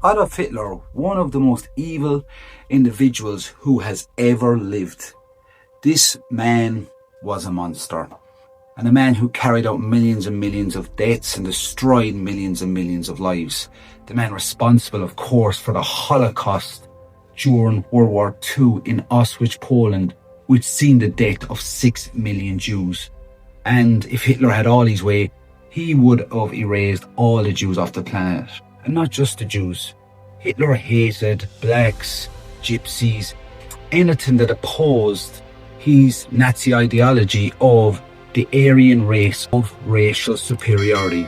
Adolf Hitler, one of the most evil individuals who has ever lived. This man was a monster, and a man who carried out millions and millions of deaths and destroyed millions and millions of lives. The man responsible, of course, for the Holocaust during World War II in Auschwitz, Poland, which seen the death of 6 million Jews. And if Hitler had all his way, he would have erased all the Jews off the planet. And not just the Jews. Hitler hated blacks, gypsies, anything that opposed his Nazi ideology of the Aryan race, of racial superiority,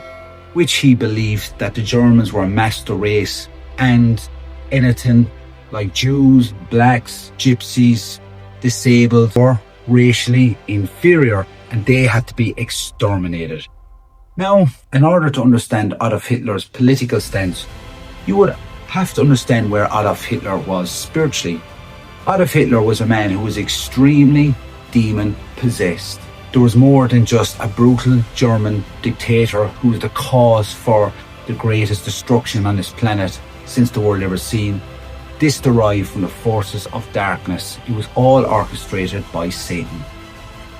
which he believed that the Germans were a master race, and anything like Jews, blacks, gypsies, disabled were racially inferior and they had to be exterminated. Now, in order to understand Adolf Hitler's political stance, you would have to understand where Adolf Hitler was spiritually. Adolf Hitler was a man who was extremely demon-possessed. There was more than just a brutal German dictator who was the cause for the greatest destruction on this planet since the world ever seen. This derived from the forces of darkness. It was all orchestrated by Satan.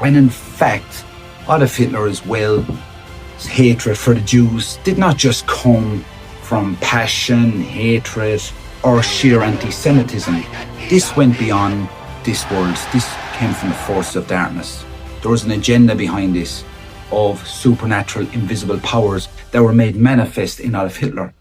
And in fact, Adolf Hitler as well, his hatred for the Jews did not just come from passion, hatred, or sheer anti-Semitism. This went beyond this world. This came from the forces of darkness. There was an agenda behind this of supernatural, invisible powers that were made manifest in Adolf Hitler.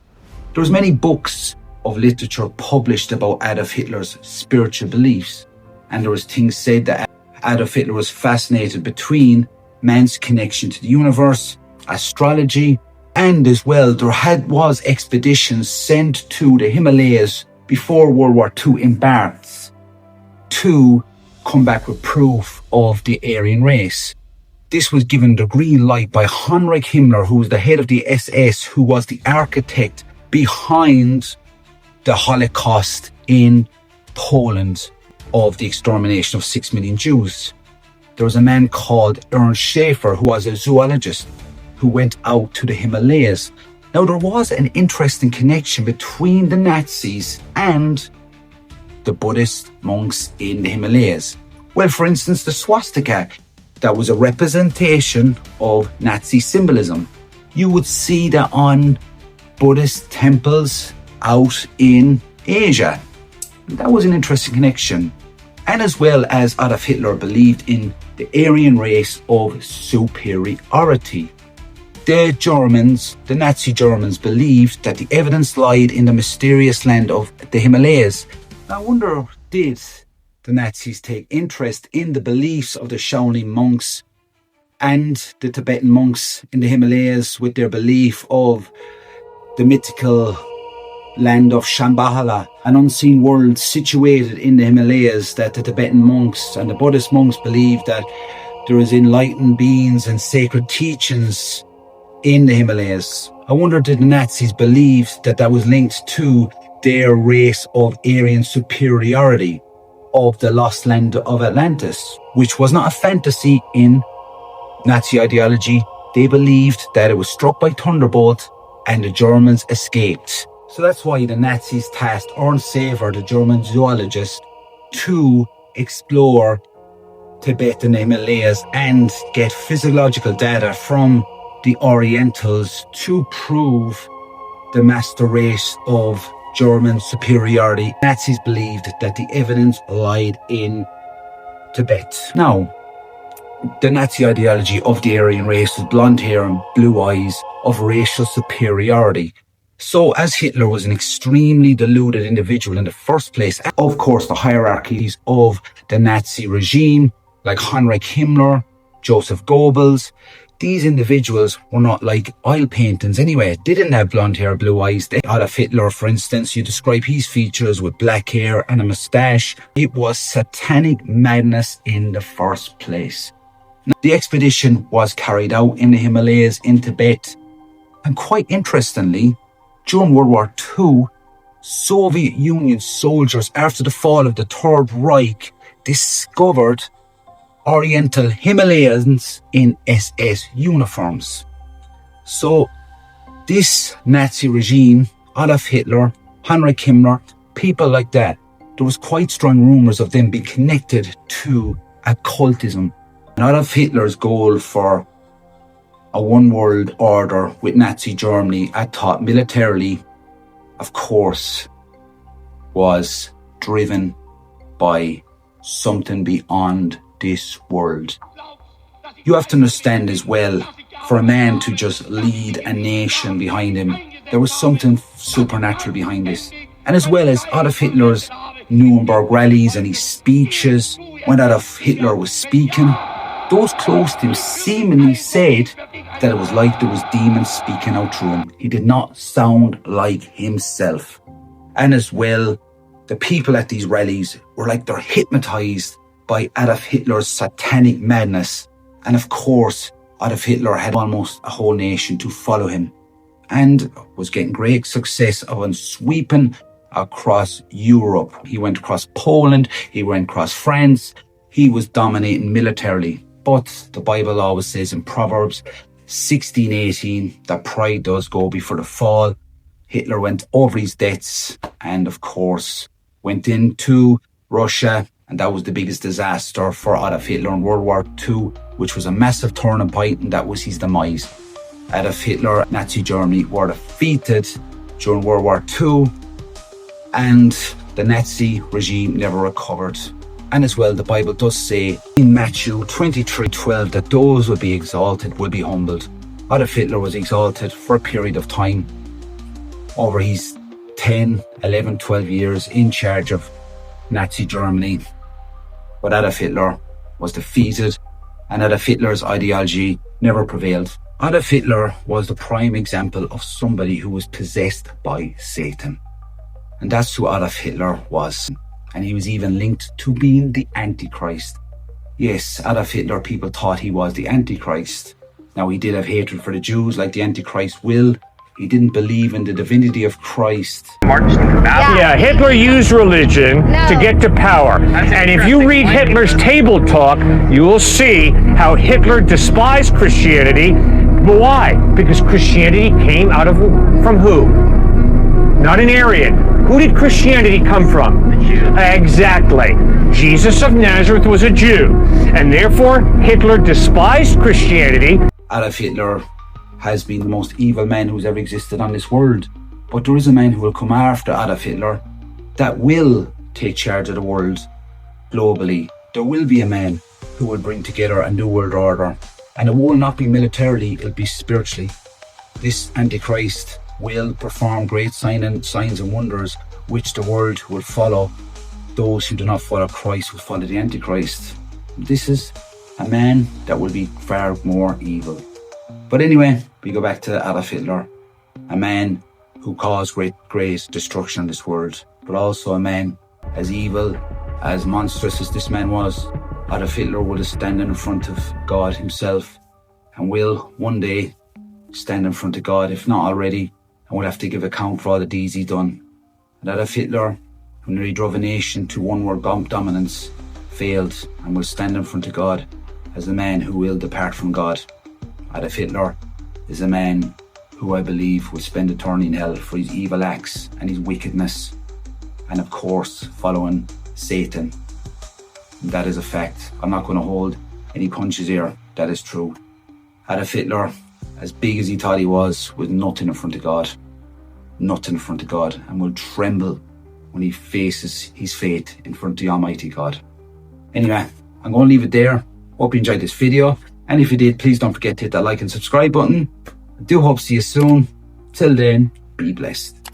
There was many books of literature published about Adolf Hitler's spiritual beliefs, and there was things said that Adolf Hitler was fascinated between man's connection to the universe, astrology, and as well there was expeditions sent to the Himalayas before World War II embarked to come back with proof of the Aryan race. This was given the green light by Heinrich Himmler, who was the head of the SS, who was the architect behind the Holocaust in Poland of the extermination of 6 million Jews. There was a man called Ernst Schaefer, who was a zoologist, who went out to the Himalayas. Now, there was an interesting connection between the Nazis and the Buddhist monks in the Himalayas. Well, for instance, the swastika, that was a representation of Nazi symbolism. You would see that on Buddhist temples out in Asia. That was an interesting connection. And as well as Adolf Hitler believed in the Aryan race of superiority. The Germans, the Nazi Germans, believed that the evidence lied in the mysterious land of the Himalayas. I wonder, did the Nazis take interest in the beliefs of the Shaolin monks and the Tibetan monks in the Himalayas with their belief of the mythical land of Shambhala, an unseen world situated in the Himalayas, that the Tibetan monks and the Buddhist monks believed that there is enlightened beings and sacred teachings in the Himalayas? I wonder, did the Nazis believe that that was linked to their race of Aryan superiority of the lost land of Atlantis, which was not a fantasy in Nazi ideology. They believed that it was struck by thunderbolt and the Germans escaped. So that's why the Nazis tasked Ernst Schaefer, the German zoologist, to explore Tibet and the Himalayas and get physiological data from the Orientals to prove the master race of German superiority. Nazis believed that the evidence lied in Tibet. Now, the Nazi ideology of the Aryan race was blonde hair and blue eyes, of racial superiority. So as Hitler was an extremely deluded individual in the first place, of course the hierarchies of the Nazi regime, like Heinrich Himmler, Joseph Goebbels, these individuals were not like oil paintings anyway. They didn't have blonde hair, blue eyes. Adolf Hitler, for instance, you describe his features with black hair and a moustache. It was satanic madness in the first place. Now, the expedition was carried out in the Himalayas in Tibet. And quite interestingly, during World War II, Soviet Union soldiers, after the fall of the Third Reich, discovered Oriental Himalayans in SS uniforms. So this Nazi regime, Adolf Hitler, Heinrich Himmler, people like that. There was quite strong rumours of them being connected to occultism. And Adolf Hitler's goal for a one world order with Nazi Germany at top militarily, of course, was driven by something beyond this world. You have to understand as well, for a man to just lead a nation behind him, there was something supernatural behind this. And as well as Adolf Hitler's Nuremberg rallies and his speeches, when Adolf Hitler was speaking, those close to him seemingly said that it was like there was demons speaking out through him. He did not sound like himself. And as well, the people at these rallies were like they're hypnotized by Adolf Hitler's satanic madness. And of course, Adolf Hitler had almost a whole nation to follow him and was getting great success of sweeping across Europe. He went across Poland, he went across France, he was dominating militarily. But the Bible always says in Proverbs 16:18 that pride does go before the fall. Hitler went over his debts and of course went into Russia, and that was the biggest disaster for Adolf Hitler in World War II, which was a massive turning point, and that was his demise. Adolf Hitler and Nazi Germany were defeated during World War II, and the Nazi regime never recovered. And as well, the Bible does say in Matthew 23:12 that those will be exalted will be humbled. Adolf Hitler was exalted for a period of time over his 10, 11, 12 years in charge of Nazi Germany. But Adolf Hitler was defeated, and Adolf Hitler's ideology never prevailed. Adolf Hitler was the prime example of somebody who was possessed by Satan. And that's who Adolf Hitler was. And he was even linked to being the Antichrist. Yes, Adolf Hitler, people thought he was the Antichrist. Now, he did have hatred for the Jews like the Antichrist will. He didn't believe in the divinity of Christ. Yeah, Hitler used religion to get to power. And if you read Hitler's table talk, you will see how Hitler despised Christianity. But why? Because Christianity came from who? Not an Aryan. Who did Christianity come from? The Jew. Exactly. Jesus of Nazareth was a Jew. And therefore, Hitler despised Christianity. Adolf Hitler has been the most evil man who's ever existed on this world. But there is a man who will come after Adolf Hitler that will take charge of the world globally. There will be a man who will bring together a new world order. And it will not be militarily, it'll be spiritually. This Antichrist will perform great signs and wonders which the world will follow. Those who do not follow Christ will follow the Antichrist. This is a man that will be far more evil. But anyway, we go back to Adolf Hitler, a man who caused great destruction in this world, but also a man as evil, as monstrous as this man was. Adolf Hitler would have stand in front of God himself and will one day stand in front of God, if not already, and will have to give account for all the deeds he's done. And Adolf Hitler, who nearly drove a nation to one world dominance, failed and will stand in front of God as the man who will depart from God. Adolf Hitler is a man who I believe will spend eternity in hell for his evil acts and his wickedness, and of course following Satan. And that is a fact. I'm not going to hold any punches here. That is true. Adolf Hitler, as big as he thought he was nothing in front of God. Nothing in front of God, and will tremble when he faces his fate in front of the Almighty God. Anyway, I'm going to leave it there. Hope you enjoyed this video. And if you did, please don't forget to hit that like and subscribe button. I do hope to see you soon. Till then, be blessed.